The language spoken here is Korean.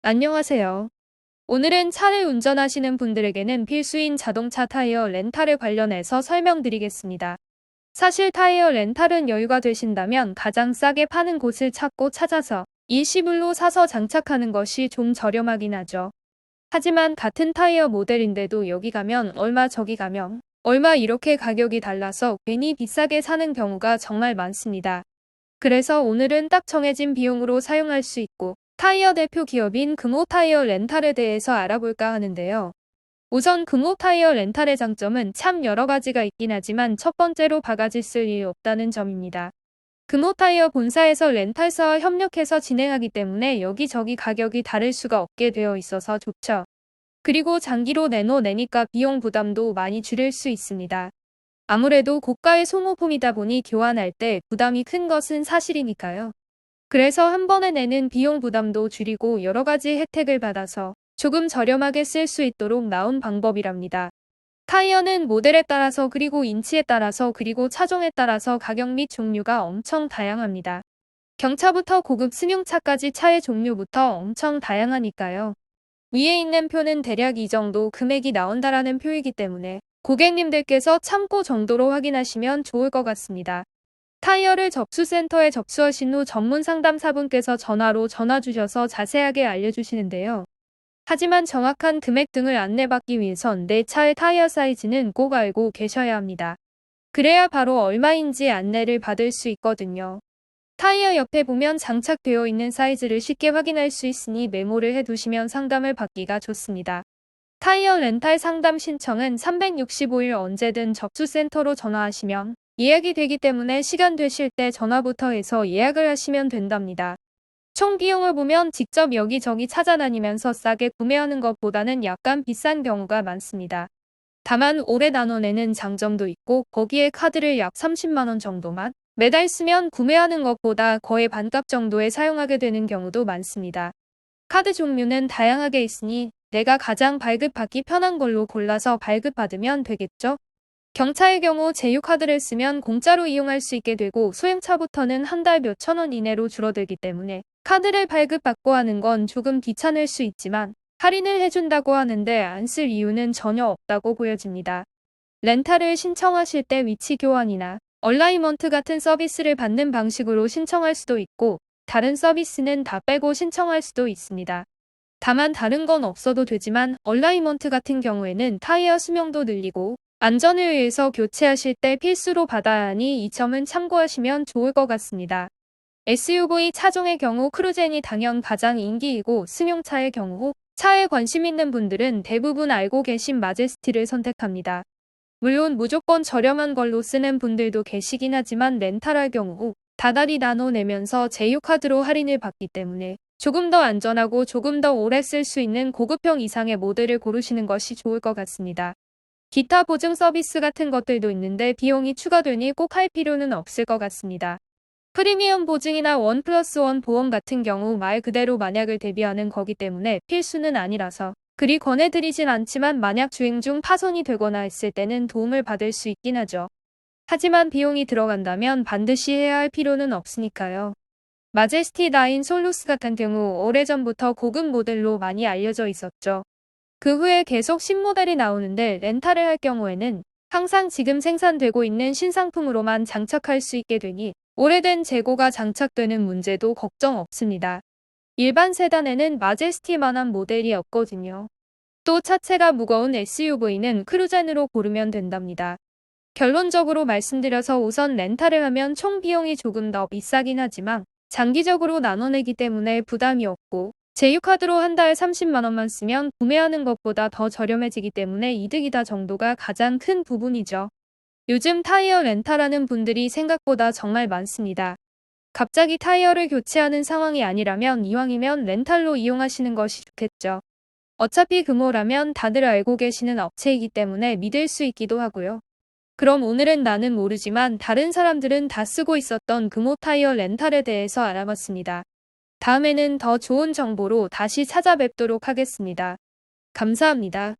안녕하세요. 오늘은 차를 운전하시는 분들에게는 필수인 자동차 타이어 렌탈에 관련해서 설명드리겠습니다. 사실 타이어 렌탈은 여유가 되신다면 가장 싸게 파는 곳을 찾고 찾아서 일시불로 사서 장착하는 것이 좀 저렴하긴 하죠. 하지만 같은 타이어 모델인데도 여기 가면 얼마 저기 가면 얼마 이렇게 가격이 달라서 괜히 비싸게 사는 경우가 정말 많습니다. 그래서 오늘은 딱 정해진 비용으로 사용할 수 있고 타이어 대표 기업인 금호 타이어 렌탈에 대해서 알아볼까 하는데요. 우선 금호 타이어 렌탈의 장점은 참 여러 가지가 있긴 하지만 첫 번째로 바가지 쓸 일 없다는 점입니다. 금호 타이어 본사에서 렌탈사와 협력해서 진행하기 때문에 여기저기 가격이 다를 수가 없게 되어 있어서 좋죠. 그리고 장기로 내니까 비용 부담도 많이 줄일 수 있습니다. 아무래도 고가의 소모품이다 보니 교환할 때 부담이 큰 것은 사실이니까요. 그래서 한 번에 내는 비용 부담도 줄이고 여러 가지 혜택을 받아서 조금 저렴하게 쓸 수 있도록 나온 방법이랍니다. 타이어는 모델에 따라서 그리고 인치에 따라서 그리고 차종에 따라서 가격 및 종류가 엄청 다양합니다. 경차부터 고급 승용차까지 차의 종류부터 엄청 다양하니까요. 위에 있는 표는 대략 이 정도 금액이 나온다라는 표이기 때문에 고객님들께서 참고 정도로 확인하시면 좋을 것 같습니다. 타이어를 접수센터에 접수하신 후 전문 상담사분께서 전화로 전화 주셔서 자세하게 알려주시는데요. 하지만 정확한 금액 등을 안내받기 위해선 내 차의 타이어 사이즈는 꼭 알고 계셔야 합니다. 그래야 바로 얼마인지 안내를 받을 수 있거든요. 타이어 옆에 보면 장착되어 있는 사이즈를 쉽게 확인할 수 있으니 메모를 해두시면 상담을 받기가 좋습니다. 타이어 렌탈 상담 신청은 365일 언제든 접수센터로 전화하시면 예약이 되기 때문에 시간 되실 때 전화부터 해서 예약을 하시면 된답니다. 총 비용을 보면 직접 여기저기 찾아다니면서 싸게 구매하는 것보다는 약간 비싼 경우가 많습니다. 다만 오래 나눠내는 장점도 있고 거기에 카드를 약 30만 원 정도만 매달 쓰면 구매하는 것보다 거의 반값 정도에 사용하게 되는 경우도 많습니다. 카드 종류는 다양하게 있으니 내가 가장 발급받기 편한 걸로 골라서 발급받으면 되겠죠? 경차의 경우 제휴카드를 쓰면 공짜로 이용할 수 있게 되고 소형차부터는 한 달 몇천 원 이내로 줄어들기 때문에 카드를 발급받고 하는 건 조금 귀찮을 수 있지만 할인을 해준다고 하는데 안 쓸 이유는 전혀 없다고 보여집니다. 렌탈을 신청하실 때 위치 교환이나 얼라이먼트 같은 서비스를 받는 방식으로 신청할 수도 있고 다른 서비스는 다 빼고 신청할 수도 있습니다. 다만 다른 건 없어도 되지만 얼라이먼트 같은 경우에는 타이어 수명도 늘리고 안전을 위해서 교체하실 때 필수로 받아야 하니 이 점은 참고하시면 좋을 것 같습니다. SUV 차종의 경우 크루젠이 당연 가장 인기이고 승용차의 경우 차에 관심 있는 분들은 대부분 알고 계신 마제스티를 선택합니다. 물론 무조건 저렴한 걸로 쓰는 분들도 계시긴 하지만 렌탈할 경우 다달이 나눠내면서 제휴카드로 할인을 받기 때문에 조금 더 안전하고 조금 더 오래 쓸 수 있는 고급형 이상의 모델을 고르시는 것이 좋을 것 같습니다. 기타 보증 서비스 같은 것들도 있는데 비용이 추가되니 꼭 할 필요는 없을 것 같습니다. 프리미엄 보증이나 1+1 보험 같은 경우 말 그대로 만약을 대비하는 거기 때문에 필수는 아니라서 그리 권해드리진 않지만 만약 주행 중 파손이 되거나 했을 때는 도움을 받을 수 있긴 하죠. 하지만 비용이 들어간다면 반드시 해야 할 필요는 없으니까요. 마제스티 9 솔루스 같은 경우 오래전부터 고급 모델로 많이 알려져 있었죠. 그 후에 계속 신모델이 나오는데 렌탈을 할 경우에는 항상 지금 생산되고 있는 신상품으로만 장착할 수 있게 되니 오래된 재고가 장착되는 문제도 걱정 없습니다. 일반 세단에는 마제스티만한 모델이 없거든요. 또 차체가 무거운 SUV는 크루젠으로 고르면 된답니다. 결론적으로 말씀드려서 우선 렌탈을 하면 총 비용이 조금 더 비싸긴 하지만 장기적으로 나눠내기 때문에 부담이 없고 제휴카드로 한 달 30만 원만 쓰면 구매하는 것보다 더 저렴해지기 때문에 이득이다 정도가 가장 큰 부분이죠. 요즘 타이어 렌탈하는 분들이 생각보다 정말 많습니다. 갑자기 타이어를 교체하는 상황이 아니라면 이왕이면 렌탈로 이용하시는 것이 좋겠죠. 어차피 금호라면 다들 알고 계시는 업체이기 때문에 믿을 수 있기도 하고요. 그럼 오늘은 나는 모르지만 다른 사람들은 다 쓰고 있었던 금호 타이어 렌탈에 대해서 알아봤습니다. 다음에는 더 좋은 정보로 다시 찾아뵙도록 하겠습니다. 감사합니다.